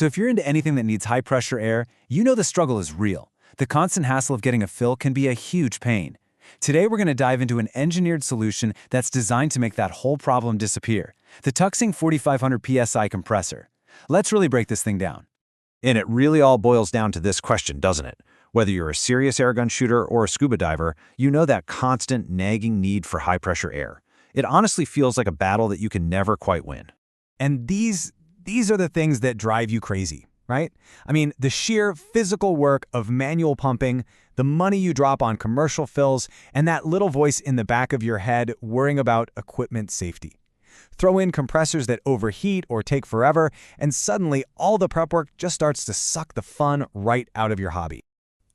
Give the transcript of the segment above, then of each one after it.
So if you're into anything that needs high-pressure air, you know the struggle is real. The constant hassle of getting a fill can be a huge pain. Today we're going to dive into an engineered solution that's designed to make that whole problem disappear. The TUXING 4500Psi compressor. Let's really break this thing down. And it really all boils down to this question, doesn't it? Whether you're a serious airgun shooter or a scuba diver, you know that constant, nagging need for high-pressure air. It honestly feels like a battle that you can never quite win. And these are the things that drive you crazy, right? I mean, the sheer physical work of manual pumping, the money you drop on commercial fills, and that little voice in the back of your head worrying about equipment safety. Throw in compressors that overheat or take forever, and suddenly all the prep work just starts to suck the fun right out of your hobby.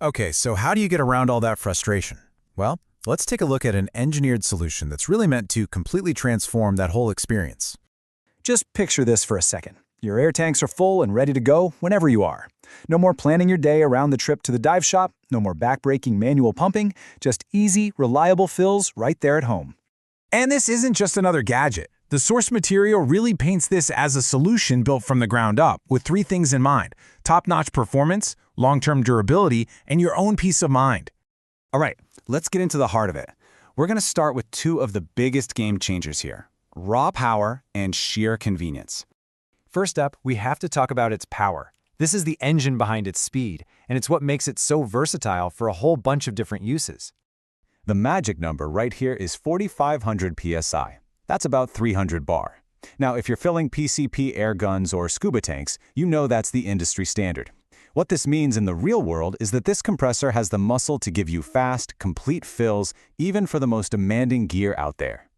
Okay, so how do you get around all that frustration? Well, let's take a look at an engineered solution that's really meant to completely transform that whole experience. Just picture this for a second. Your air tanks are full and ready to go whenever you are. No more planning your day around the trip to the dive shop, no more back-breaking manual pumping, just easy, reliable fills right there at home. And this isn't just another gadget. The source material really paints this as a solution built from the ground up, with three things in mind: top-notch performance, long-term durability, and your own peace of mind. All right, let's get into the heart of it. We're going to start with two of the biggest game changers here: raw power and sheer convenience. First up, we have to talk about its power. This is the engine behind its speed, and it's what makes it so versatile for a whole bunch of different uses. The magic number right here is 4500 psi. That's about 300 bar. Now, if you're filling PCP air guns or scuba tanks, you know that's the industry standard. What this means in the real world is that this compressor has the muscle to give you fast, complete fills, even for the most demanding gear out there.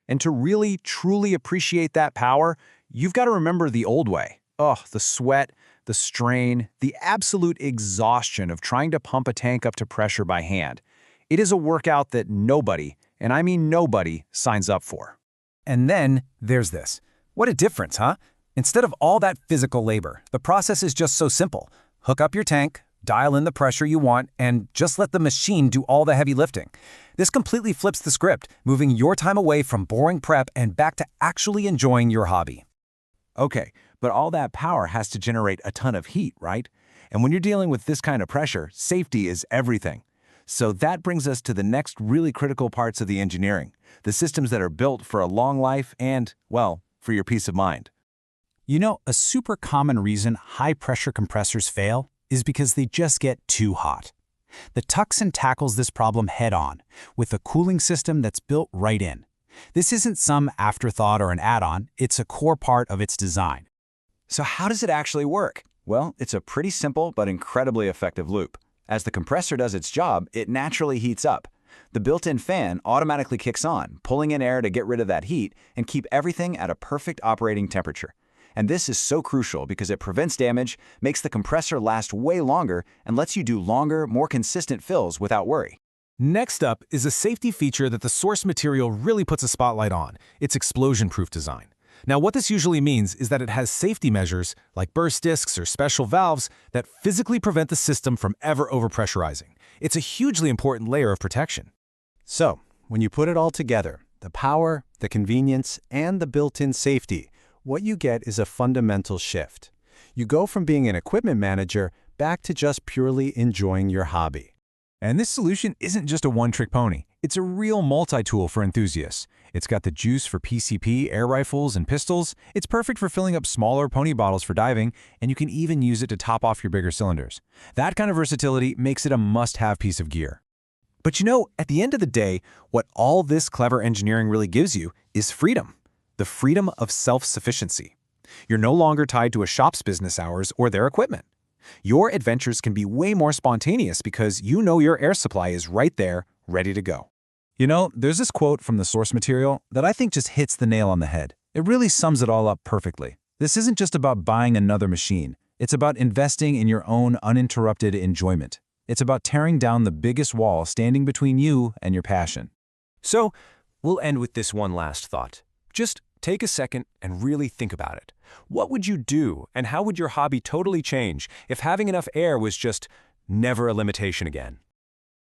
And to really, truly appreciate that power, you've got to remember the old way. Oh, the sweat, the strain, the absolute exhaustion of trying to pump a tank up to pressure by hand. It is a workout that nobody, and I mean nobody, signs up for. And then there's this. What a difference, huh? Instead of all that physical labor, the process is just so simple. Hook up your tank, dial in the pressure you want, and just let the machine do all the heavy lifting. This completely flips the script, moving your time away from boring prep and back to actually enjoying your hobby. Okay, but all that power has to generate a ton of heat, right? And when you're dealing with this kind of pressure, safety is everything. So that brings us to the next really critical parts of the engineering, the systems that are built for a long life and, well, for your peace of mind. You know, a super common reason high-pressure compressors fail is because they just get too hot. The TUXING tackles this problem head-on with a cooling system that's built right in. This isn't some afterthought or an add-on, it's a core part of its design. So how does it actually work? Well, it's a pretty simple but incredibly effective loop. As the compressor does its job, it naturally heats up. The built-in fan automatically kicks on, pulling in air to get rid of that heat and keep everything at a perfect operating temperature. And this is so crucial because it prevents damage, makes the compressor last way longer, and lets you do longer, more consistent fills without worry. Next up is a safety feature that the source material really puts a spotlight on: its explosion-proof design. Now, what this usually means is that it has safety measures, like burst discs or special valves, that physically prevent the system from ever overpressurizing. It's a hugely important layer of protection. So, when you put it all together, the power, the convenience, and the built-in safety, what you get is a fundamental shift. You go from being an equipment manager back to just purely enjoying your hobby. And this solution isn't just a one-trick pony. It's a real multi-tool for enthusiasts. It's got the juice for PCP, air rifles, and pistols. It's perfect for filling up smaller pony bottles for diving, and you can even use it to top off your bigger cylinders. That kind of versatility makes it a must-have piece of gear. But you know, at the end of the day, what all this clever engineering really gives you is freedom. The freedom of self-sufficiency. You're no longer tied to a shop's business hours or their equipment. Your adventures can be way more spontaneous because you know your air supply is right there, ready to go. You know, there's this quote from the source material that I think just hits the nail on the head. It really sums it all up perfectly. This isn't just about buying another machine. It's about investing in your own uninterrupted enjoyment. It's about tearing down the biggest wall standing between you and your passion. So, we'll end with this one last thought. Just take a second and really think about it. What would you do, and how would your hobby totally change if having enough air was just never a limitation again?